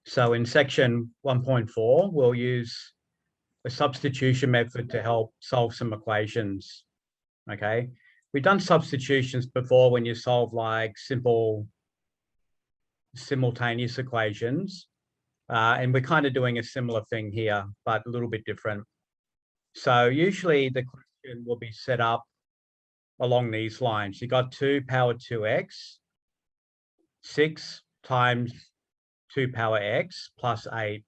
So in section 1.4, we'll use a substitution method to help solve some equations, okay? We've done substitutions before when you solve like simple simultaneous equations, and we're kind of doing a similar thing here, but a little bit different. So usually the question will be set up along these lines. You got 2 power 2x, 6 times 2 power x plus 8.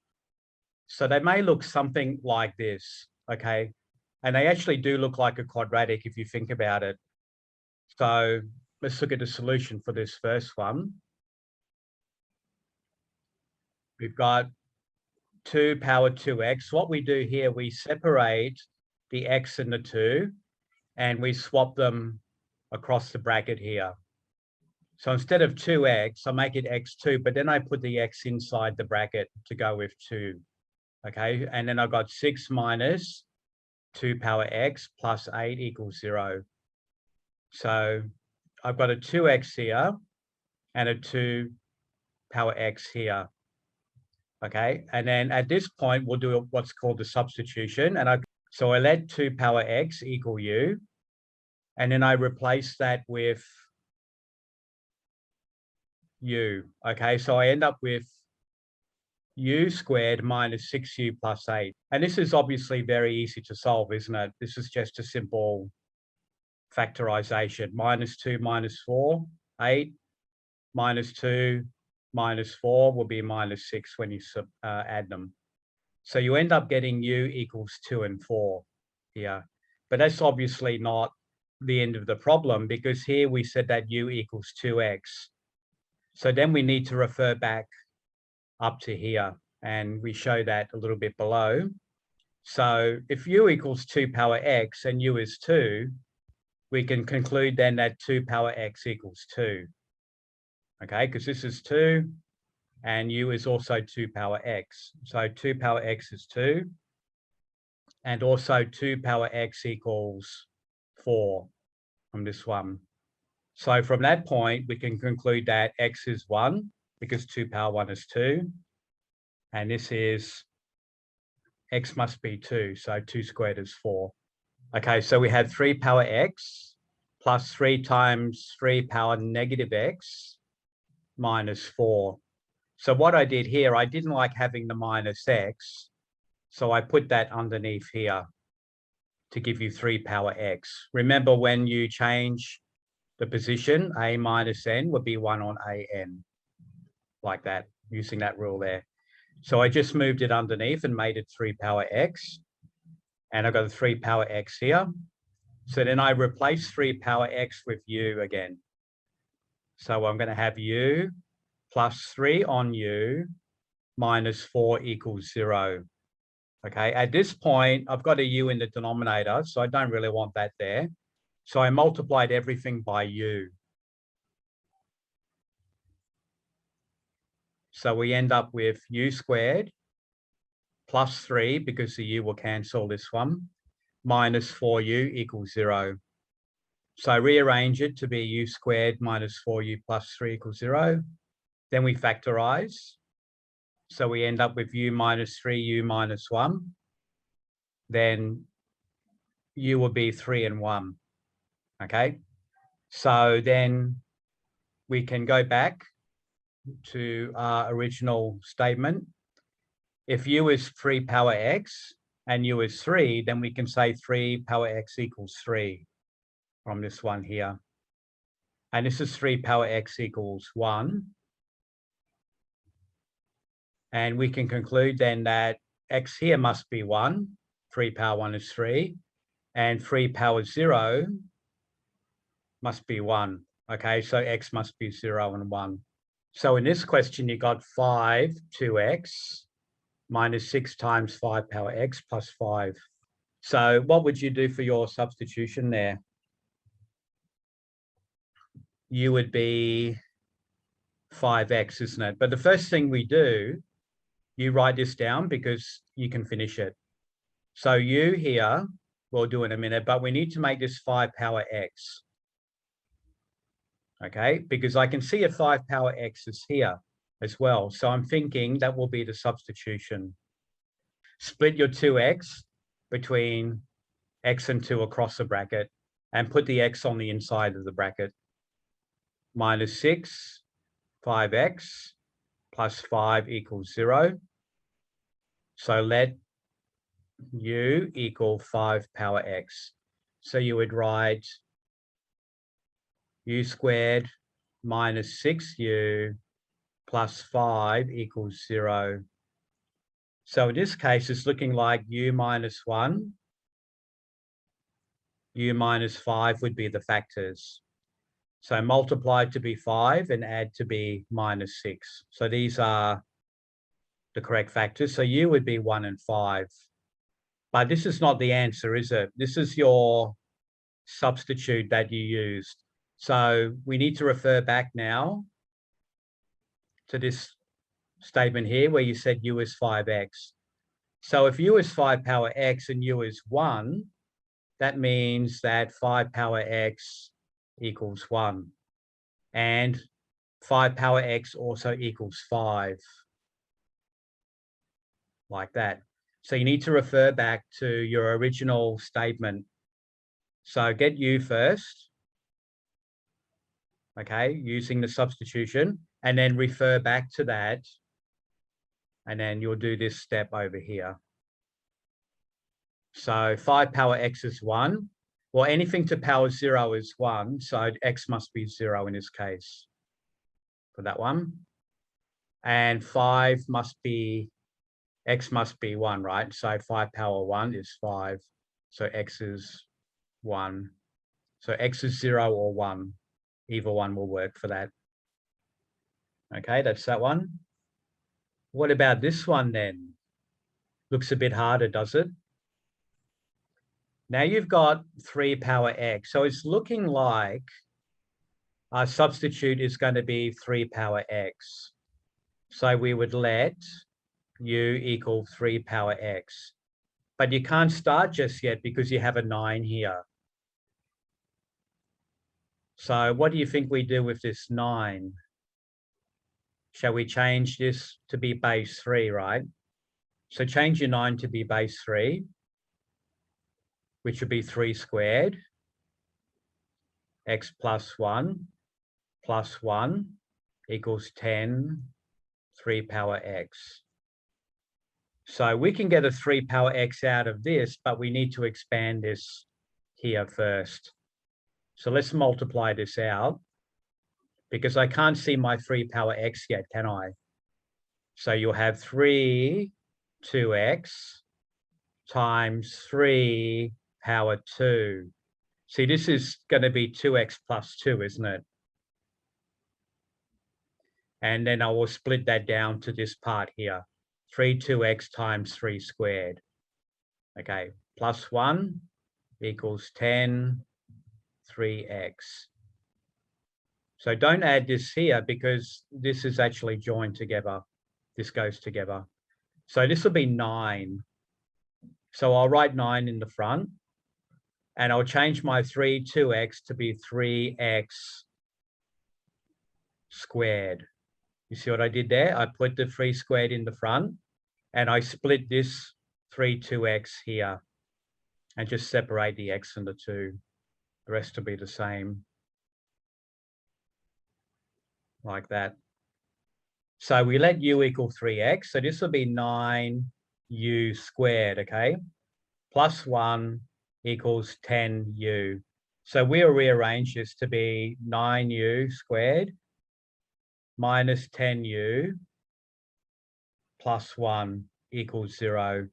So they may look something like this, okay? And they actually do look like a quadratic if you think about it. So let's look at the solution for this first one. We've got 2 power 2x. What we do here, we separate the x and the 2, and we swap them across the bracket here. So instead of 2x, I make it x2, but then I put the x inside the bracket to go with 2. Okay, and then I've got 6 minus 2 power x plus 8 equals 0. So I've got a 2x here and a 2 power x here. Okay, and then at this point, we'll do what's called the substitution. So I let 2 power x equal u, and then I replace that with u. Okay, so I end up with u squared minus 6u plus 8. And this is obviously very easy to solve, isn't it? This is just a simple factorization. Minus 2 minus 4, 8. Minus 2 minus 4 will be minus 6 when you add them. So you end up getting u equals 2 and 4 here. But that's obviously not the end of the problem, because here we said that u equals 2x. So then we need to refer back up to here, and we show that a little bit below. So if u equals 2 power x and u is 2, we can conclude then that 2 power x equals 2. Okay, because this is 2 and u is also 2 power x. So 2 power x is 2, and also 2 power x equals 4 from this one. So from that point, we can conclude that x is 1, because 2 power 1 is 2. And this is x must be 2, so 2 squared is 4. Okay, so we have 3 power x plus 3 times 3 power negative x minus 4. So what I did here, I didn't like having the minus x, so I put that underneath here to give you 3 power x. Remember, when you change the position, a minus n would be 1 on a n, like that, using that rule there. So I just moved it underneath and made it 3 power x, and I've got a 3 power x here. So then I replace 3 power x with u again. So I'm going to have u plus 3 on u minus 4 equals 0. Okay, at this point, I've got a u in the denominator, so I don't really want that there. So I multiplied everything by u. So we end up with u squared plus 3, because the u will cancel this one, minus 4u equals 0. So I rearrange it to be u squared minus 4u plus 3 equals 0. Then we factorize. So we end up with u minus 3u minus 1. Then u will be 3 and 1. Okay. So then we can go back to our original statement. If u is 3 power x and u is 3, then we can say 3 power x equals 3 from this one here. And this is 3 power x equals 1. And we can conclude then that x here must be 1. 3 power 1 is 3. And 3 power 0 must be 1. Okay, so x must be 0 and 1. So in this question, you got 5 2x minus 6 times 5 power x plus 5. So what would you do for your substitution there? You would be 5x, isn't it? But the first thing we do, you write this down because you can finish it. So u here, we'll do in a minute, but we need to make this 5 power x. Okay, because I can see a 5 power x is here. as well. So I'm thinking that will be the substitution. Split your 2x between x and 2 across the bracket and put the x on the inside of the bracket. Minus 6, 5x plus 5 equals 0. So let u equal 5 power x. So you would write u squared minus 6u plus 5 equals 0. So in this case, it's looking like u minus 1, u minus 5 would be the factors. So multiply to be 5 and add to be minus 6. So these are the correct factors. So u would be 1 and 5. But this is not the answer, is it? This is your substitute that you used. So we need to refer back now to this statement here where you said u is 5x. So if u is 5 power x and u is 1, that means that 5 power x equals 1. And 5 power x also equals 5. Like that. So you need to refer back to your original statement. So get u first, okay, using the substitution, and then refer back to that. And then you'll do this step over here. So 5 power x is 1. Well, anything to power 0 is 1. So x must be 0 in this case for that one. And 5 must be, x must be 1, right? So 5 power 1 is 5. So x is 1. So x is 0 or 1. Either one will work for that. Okay, that's that one. What about this one then? Looks a bit harder, does it? Now you've got 3 power x. So it's looking like our substitute is going to be 3 power x. So we would let u equal 3 power x. But you can't start just yet because you have a 9 here. So what do you think we do with this 9? Shall we change this to be base 3, right? So change your 9 to be base 3, which would be 3 squared, x plus 1 equals 10, 3 power x. So we can get a 3 power x out of this, but we need to expand this here first. So let's multiply this out because I can't see my 3 power x yet, can I? So you'll have 3 2x times 3 power 2. See, this is going to be 2x plus 2, isn't it? And then I will split that down to this part here. 3 2x times 3 squared. Okay, plus 1 equals 10, 3x. So don't add this here because this is actually joined together. This goes together. So this will be 9. So I'll write 9 in the front. And I'll change my 3 2x to be 3x squared. You see what I did there? I put the 3 squared in the front and I split this 3 2x here and just separate the x and the 2. The rest will be the same. Like that. So we let u equal 3x. So this will be 9u squared, okay? Plus 1 equals 10u. So we'll rearrange this to be 9u squared minus 10u plus 1 equals 0.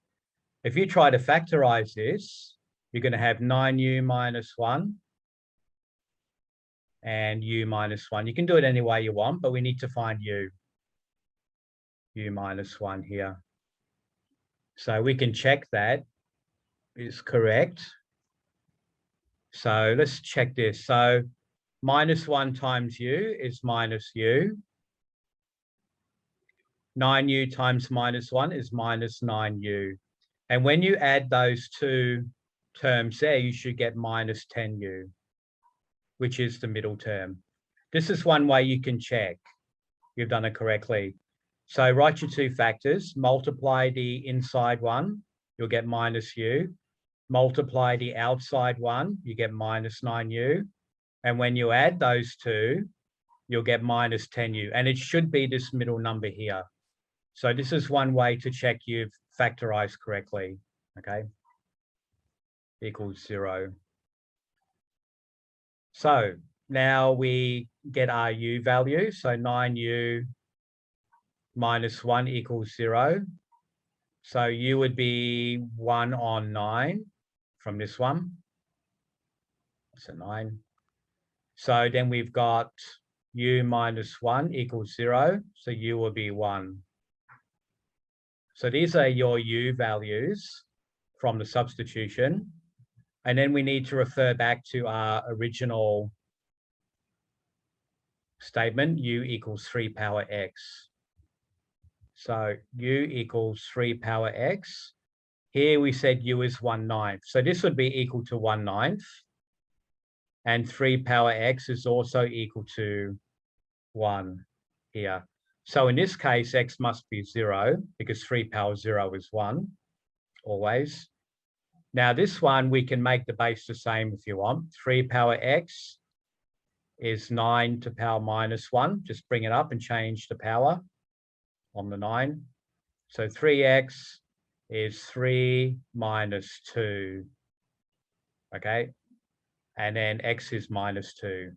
If you try to factorize this, you're going to have 9u minus 1 and u minus 1. You can do it any way you want, but we need to find u minus 1 here. So we can check that is correct. So let's check this. So minus 1 times u is minus u. 9u times minus 1 is minus 9u. And when you add those two terms there, you should get minus 10u, which is the middle term. This is one way you can check. you've done it correctly. So write your two factors, multiply the inside one, you'll get minus u. Multiply the outside one, you get minus 9u. And when you add those two, you'll get minus 10u. And it should be this middle number here. So this is one way to check you've factorized correctly, okay? Equals 0. So now we get our u value. So 9u minus 1 equals 0. So u would be 1 on 9 from this one. So 9. So then we've got u minus 1 equals 0. So u will be 1. So these are your u values from the substitution. And then we need to refer back to our original statement, u equals 3 power x. So u equals 3 power x. Here we said u is 1/9. So this would be equal to 1/9. And 3 power x is also equal to 1 here. So in this case, x must be 0 because 3 power 0 is 1, always. Now this one, we can make the base the same if you want. 3 power x is 9 to power minus 1. Just bring it up and change the power on the 9. So 3x is 3 minus 2, okay? And then x is minus 2.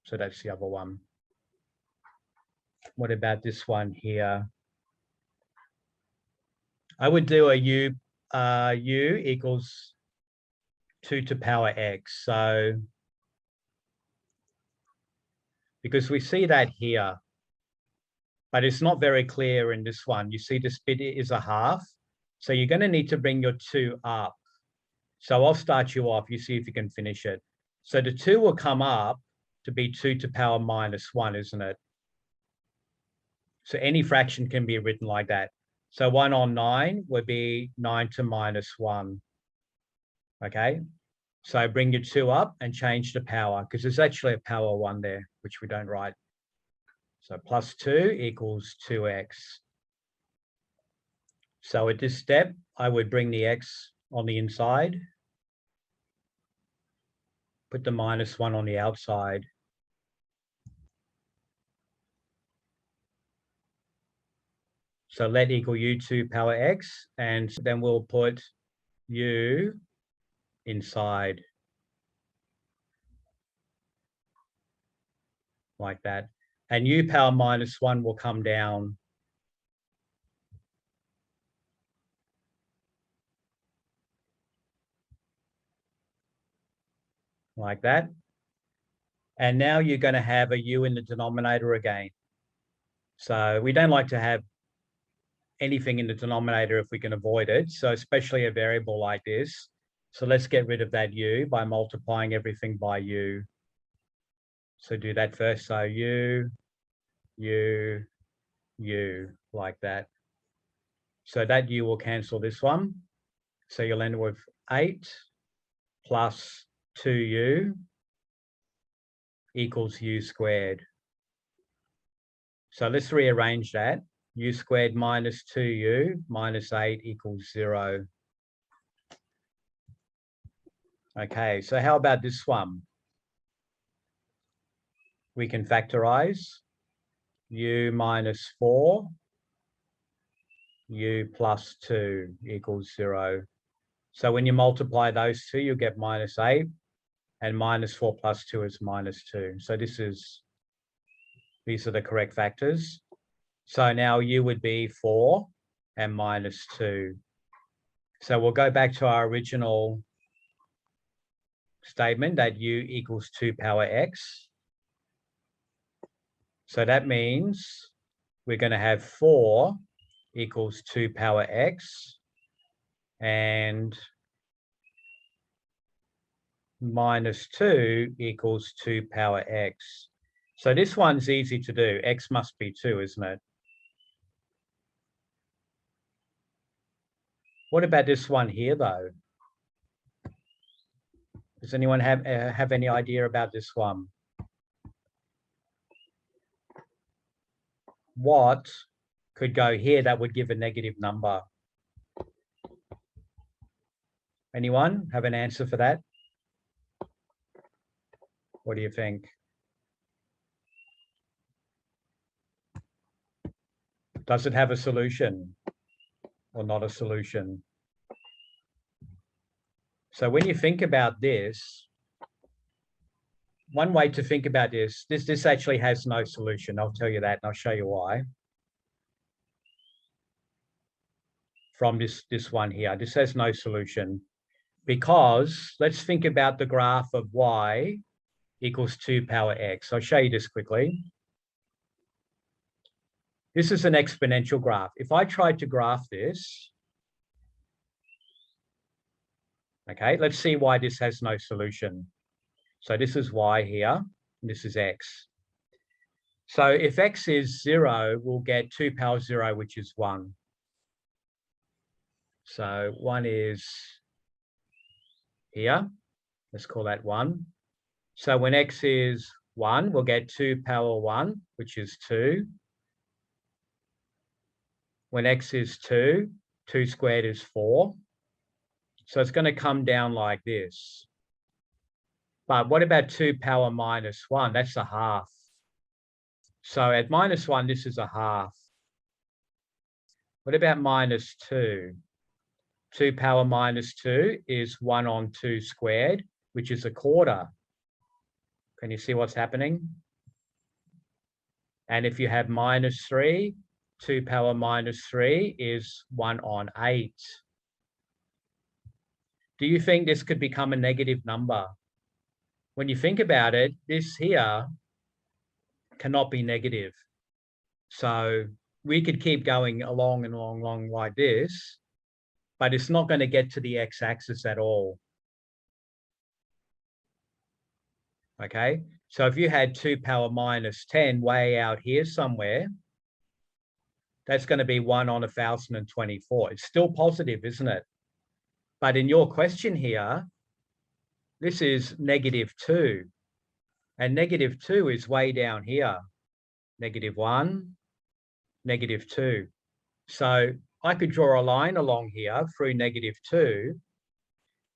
So that's the other one. What about this one here? I would do a u equals 2 to power x. So because we see that here, but it's not very clear in this one. You see this bit is a half. So you're going to need to bring your 2 up. So I'll start you off. You see if you can finish it. So the 2 will come up to be 2 to power minus 1, isn't it? So any fraction can be written like that. So 1 on 9 would be 9 to minus 1. Okay. So bring your 2 up and change the power because there's actually a power 1 there, which we don't write. So plus 2 equals 2x. So at this step, I would bring the x on the inside, put the minus 1 on the outside. So let equal u2 power x, and then we'll put u inside like that. And u power minus 1 will come down like that. And now you're going to have a u in the denominator again. So we don't like to have anything in the denominator if we can avoid it. So especially a variable like this. So let's get rid of that u by multiplying everything by u. So do that first. So u, like that. So that u will cancel this one. So you'll end with 8 plus 2u equals u squared. So let's rearrange that. U squared minus 2u minus 8 equals 0. Okay, so how about this one? We can factorize u minus 4, u plus 2 equals 0. So when you multiply those two, you get minus 8, and minus 4 plus 2 is minus 2. So these are the correct factors. So now u would be 4 and minus 2. So we'll go back to our original statement that u equals 2 power x. So that means we're going to have 4 equals 2 power x and minus 2 equals 2 power x. So this one's easy to do. X must be 2, isn't it? What about this one here, though? Does anyone have any idea about this one? what could go here that would give a negative number? Anyone have an answer for that? What do you think? Does it have a solution or not a solution? So when you think about this, one way to think about this actually has no solution. I'll tell you that, and I'll show you why. From this one here, this has no solution because let's think about the graph of y equals 2 power x. I'll show you this quickly. This is an exponential graph. If I tried to graph this, okay, let's see why this has no solution. So this is y here, and this is x. So if x is 0, we'll get 2 power 0, which is 1. So 1 is here. Let's call that 1. So when x is 1, we'll get 2 power 1, which is 2. When x is 2, 2 squared is 4. So it's going to come down like this. But what about 2 power minus 1? That's a half. So at minus 1, this is a half. What about minus 2? 2 power minus 2 is 1 on 2 squared, which is a quarter. Can you see what's happening? And if you have minus 3, 2 power minus 3 is 1 on 8. Do you think this could become a negative number? When you think about it, this here cannot be negative. So we could keep going along and along like this, but it's not going to get to the x-axis at all. Okay, so if you had 2 power minus 10 way out here somewhere, that's going to be 1 on 1024. It's still positive, isn't it? But in your question here, this is -2. And -2 is way down here. -1, -2. So I could draw a line along here through -2.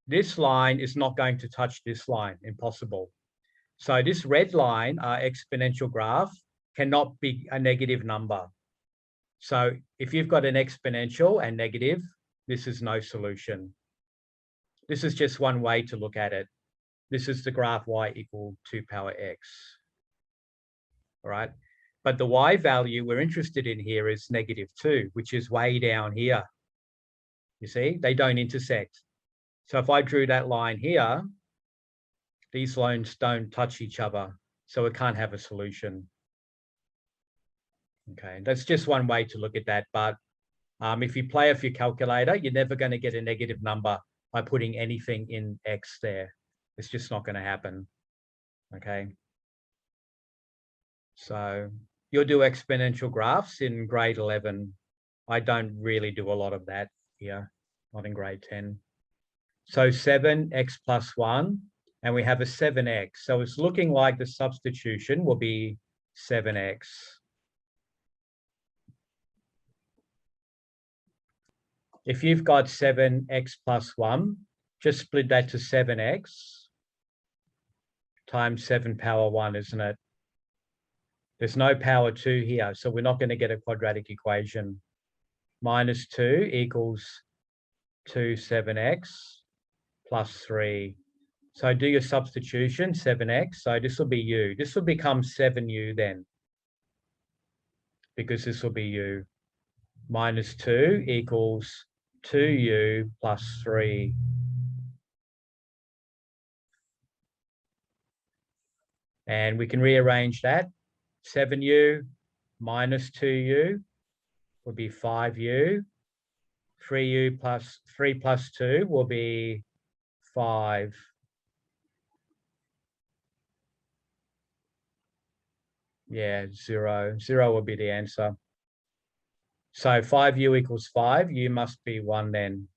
This line is not going to touch this line, impossible. So this red line, our exponential graph, cannot be a negative number. So if you've got an exponential and negative, this is no solution. This is just one way to look at it. This is the graph y equal 2 power x. All right. But the y value we're interested in here is -2, which is way down here. You see, they don't intersect. So if I drew that line here, these lines don't touch each other. So it can't have a solution. Okay, that's just one way to look at that. But if you play with your calculator, you're never going to get a negative number by putting anything in x there. It's just not going to happen. Okay. So you'll do exponential graphs in grade 11. I don't really do a lot of that here, not in grade 10. So 7x plus 1, and we have a 7x. So it's looking like the substitution will be 7x. If you've got 7x plus 1, just split that to 7x times 7 power 1, isn't it? There's no power 2 here, so we're not going to get a quadratic equation. -2 equals 2 7x plus 3. So do your substitution, 7x. So this will be u. This will become 7u then, because this will be u. -2 equals 2u plus 3. And we can rearrange that. 7u minus 2u will be 5u. 3u plus 3 plus 2 will be 5. Yeah, 0. 0 will be the answer. So 5u equals 5. U must be 1 then.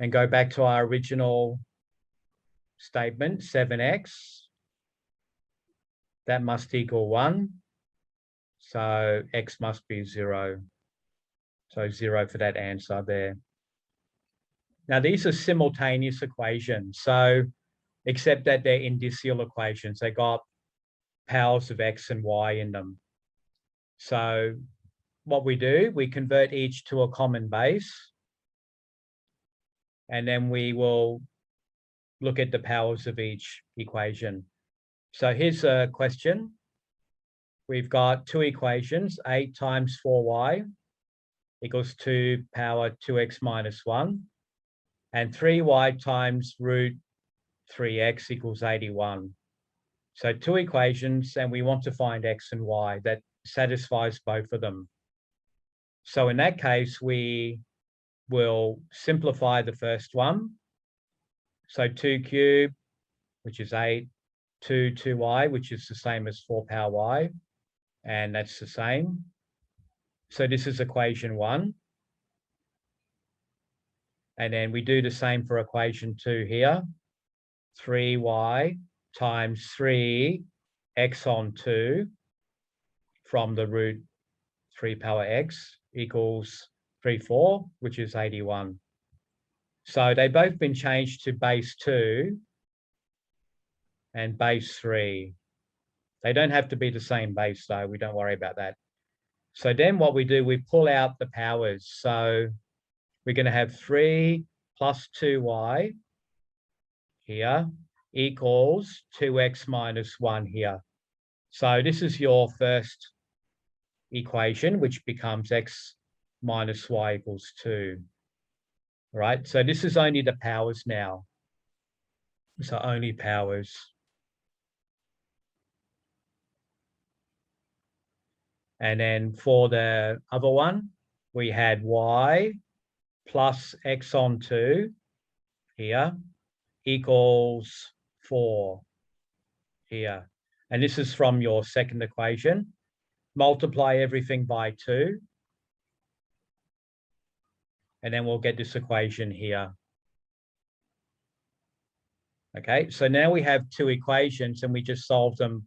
And go back to our original statement, 7x. That must equal 1. So x must be 0. So 0 for that answer there. Now, these are simultaneous equations. So except that they're indicial equations. They got powers of x and y in them. So what we do, we convert each to a common base. And then we will look at the powers of each equation. So here's a question. We've got two equations, 8 times 4y equals 2 power 2x minus 1, and 3y times root 3x equals 81. So two equations, and we want to find x and y that satisfies both of them. So in that case, we will simplify the first one. So 2 cubed, which is 8, 2y, which is the same as 4 power y, and that's the same. So this is equation 1. And then we do the same for equation 2 here. 3y times 3x on 2 from the root 3 power x equals 4, which is 81. So they've both been changed to base 2 and base 3. They don't have to be the same base, though. We don't worry about that. So then what we do, we pull out the powers. So we're going to have 3 plus 2y here equals 2x minus 1 here. So this is your first equation, which becomes x minus y equals 2. Right? So this is only the powers now. So only powers. And then for the other one, we had y plus x on 2 here equals 4 here. And this is from your second equation. Multiply everything by 2. And then we'll get this equation here. Okay, so now we have two equations and we just solve them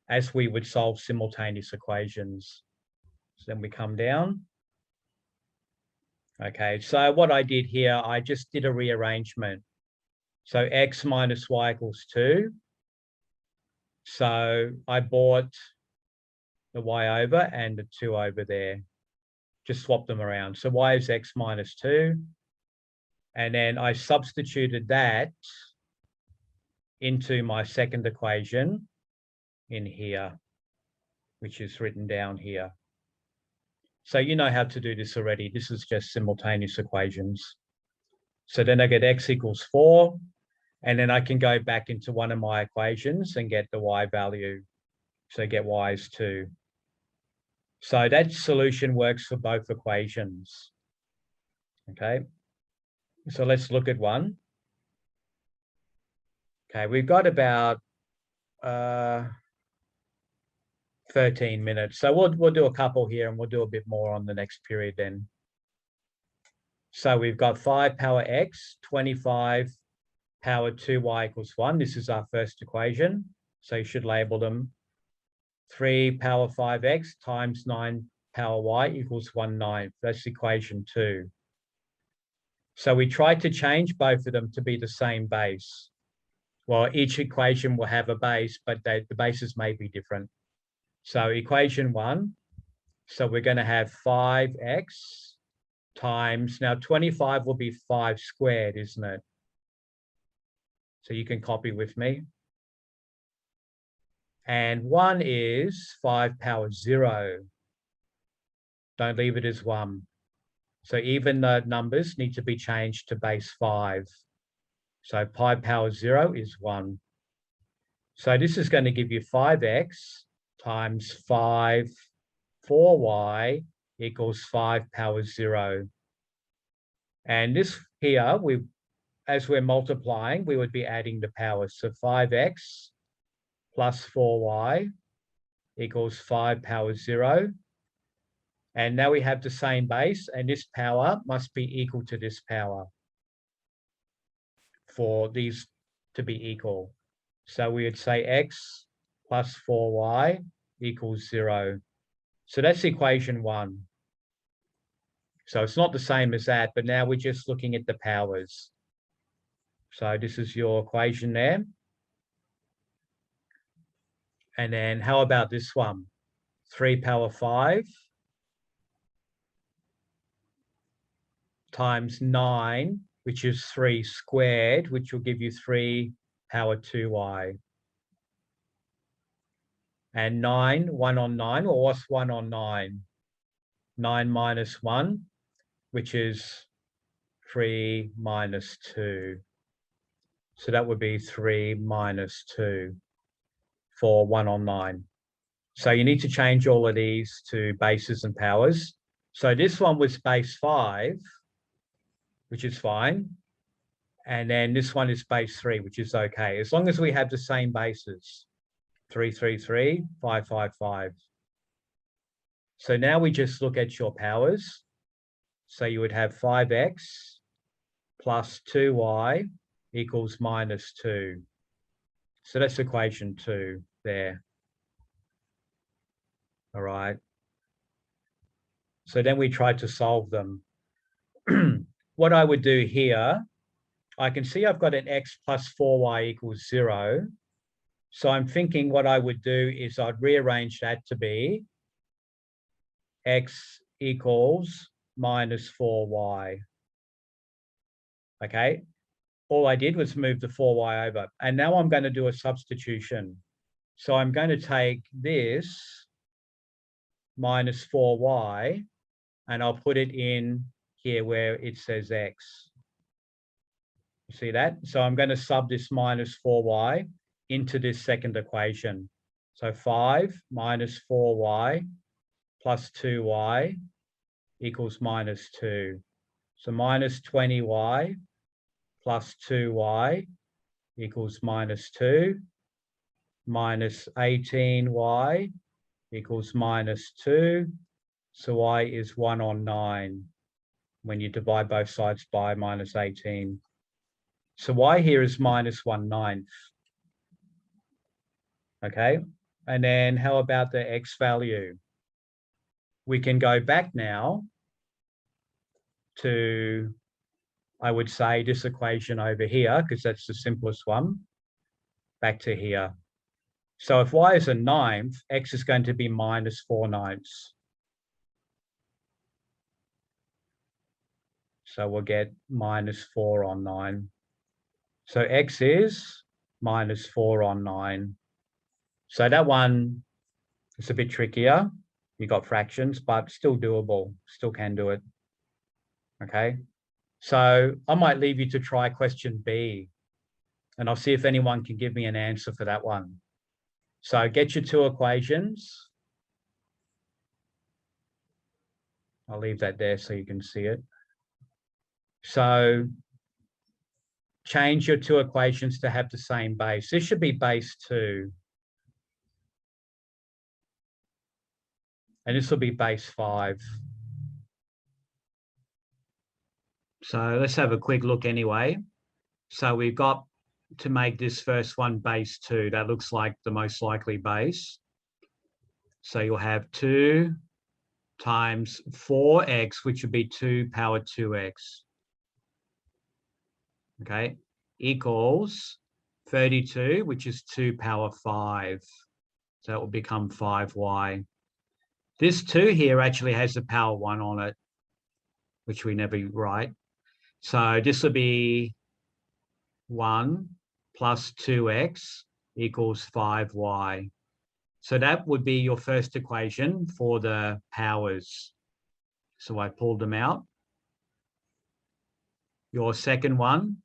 as we would solve simultaneous equations. So then we come down. Okay, so what I did here, I just did a rearrangement. So x minus y equals 2. So I brought the y over and the 2 over there. Just swap them around. So y is x minus 2. And then I substituted that into my second equation in here, which is written down here. So you know how to do this already. This is just simultaneous equations. So then I get x equals 4. And then I can go back into one of my equations and get the y value. So get y is 2. So that solution works for both equations. Okay. So let's look at one. Okay, we've got about 13 minutes. So we'll do a couple here and we'll do a bit more on the next period then. So we've got 5 power x, 25 power 2y equals 1. This is our first equation. So you should label them. 3 power 5x times 9 power y equals 1/9. That's equation 2. So we tried to change both of them to be the same base. Well, each equation will have a base, but the bases may be different. So equation 1, so we're going to have 5x times, now 25 will be 5 squared, isn't it? So you can copy with me. And 1 is 5 power 0. Don't leave it as 1. So even the numbers need to be changed to base 5. So pi power 0 is 1. So this is going to give you 5x times 5 4y equals 5 power 0. And this here, as we're multiplying, we would be adding the powers. So 5x plus 4y equals 5 power 0. And now we have the same base, and this power must be equal to this power for these to be equal. So we would say x plus 4y equals 0. So that's equation 1. So it's not the same as that, but now we're just looking at the powers. So this is your equation there. And then how about this one? 3 power 5 times 9, which is 3 squared, which will give you 3 power 2y. And 9, 1 on 9, well, what's 1 on 9? 9 minus 1, which is 3 minus 2. So that would be 3 minus 2 for 1 on 9. So you need to change all of these to bases and powers. So this one was base 5, which is fine. And then this one is base 3, which is okay, as long as we have the same bases. 3, 3, 3, 5, 5, 5. So now we just look at your powers. So you would have 5x plus 2y equals minus 2. So that's equation 2 there. All right. So then we try to solve them. What I would do here, I can see I've got an x plus 4y equals 0. So I'm thinking what I would do is I'd rearrange that to be x equals minus 4y. Okay. All I did was move the 4y over. And now I'm going to do a substitution. So I'm going to take this minus 4y and I'll put it in here where it says x. You see that? So I'm going to sub this minus 4y into this second equation. So 5 minus 4y plus 2y equals minus 2. So minus 20y plus 2y equals minus 2. Minus 18y equals minus 2. So y is 1 on 9 when you divide both sides by minus 18. So y here is minus 1/9. Okay, and then how about the x value? We can go back now to, I would say, this equation over here, because that's the simplest one, back to here. So if y is a 9th, x is going to be minus 4/9. So we'll get minus 4 on 9. So x is minus 4 on 9. So that one is a bit trickier. You got fractions, but still doable. Still can do it. Okay. So I might leave you to try question B, and I'll see if anyone can give me an answer for that one. So get your 2 equations. I'll leave that there so you can see it. So change your 2 equations to have the same base. This should be base 2. And this will be base 5. So let's have a quick look anyway. So we've got to make this first one base 2. That looks like the most likely base. So you'll have 2 times 4x, which would be 2 power 2x. Okay, equals 32, which is 2 power 5. So that will become 5y. This 2 here actually has the power 1 on it, which we never write. So this will be 1 plus 2x equals 5y. So that would be your first equation for the powers. So I pulled them out. Your second one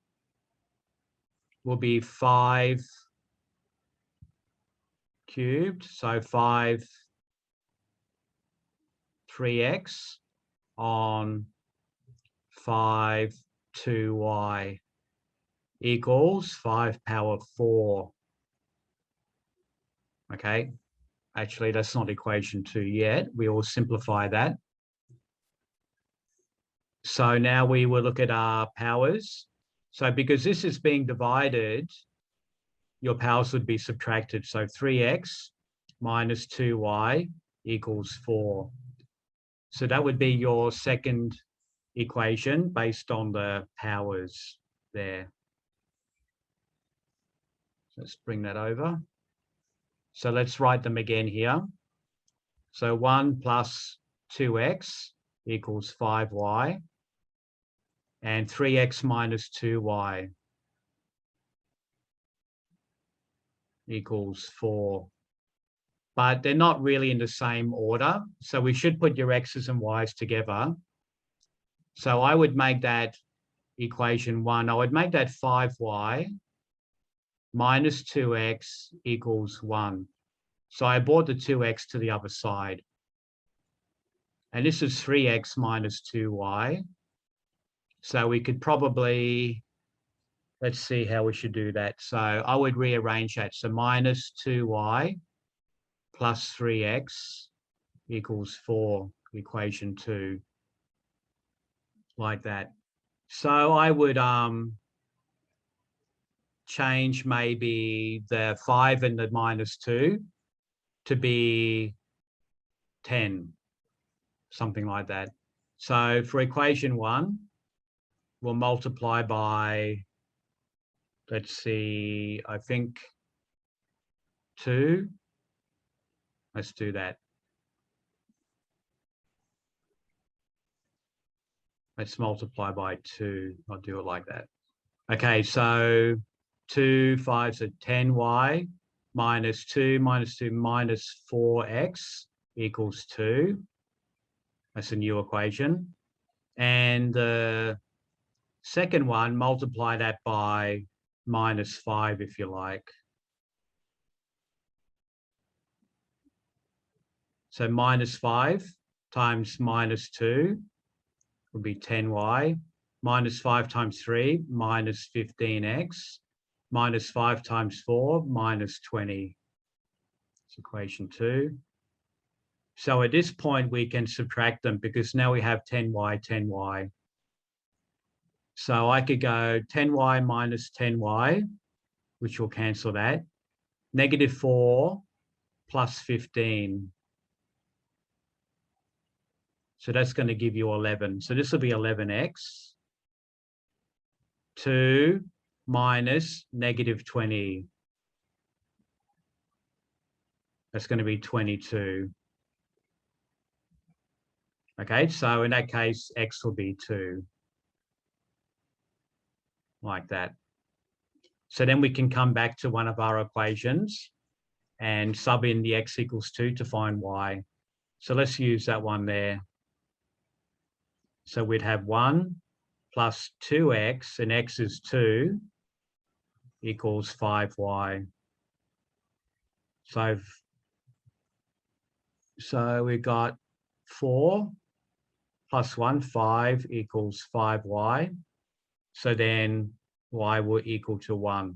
will be 5 cubed. So 5 3x on 5 2y equals 5 power 4. Okay, actually that's not equation 2 yet. We will simplify that. So now we will look at our powers. So because this is being divided, your powers would be subtracted. So 3x minus 2y equals 4. So that would be your second equation based on the powers there. Let's bring that over. So let's write them again here. So 1 plus 2x equals 5y, and 3x minus 2y equals 4. But they're not really in the same order. So we should put your x's and y's together. So I would make that equation 1. I would make that 5y minus 2x equals 1. So I brought the 2x to the other side. And this is 3x minus 2y. So we could probably, let's see how we should do that. So I would rearrange that. So minus 2y plus 3x equals 4, equation 2, like that. So I would change maybe the 5 and the minus 2 to be 10, something like that. So for equation 1, we'll multiply by, let's see, I think 2. Let's do that. Let's multiply by 2. I'll do it like that. Okay, so 2, 5, so 10y minus 2 minus 2 minus 4x equals 2. That's a new equation. And the second one, multiply that by minus 5, if you like. So minus 5 times minus 2 would be 10y. Minus 5 times 3, minus 15x. Minus 5 times 4, minus 20. It's equation 2. So at this point, we can subtract them because now we have 10y, 10y. So I could go 10y minus 10y, which will cancel that. Negative 4 plus 15. So that's going to give you 11. So this will be 11x. 2 minus negative 20. That's going to be 22. Okay, so in that case, x will be 2. Like that. So then we can come back to one of our equations and sub in the x equals 2 to find y. So let's use that one there. So we'd have 1 plus 2x, and x is 2, equals 5y. So we got 4 plus 1, 5 equals 5y. So then y will equal to 1.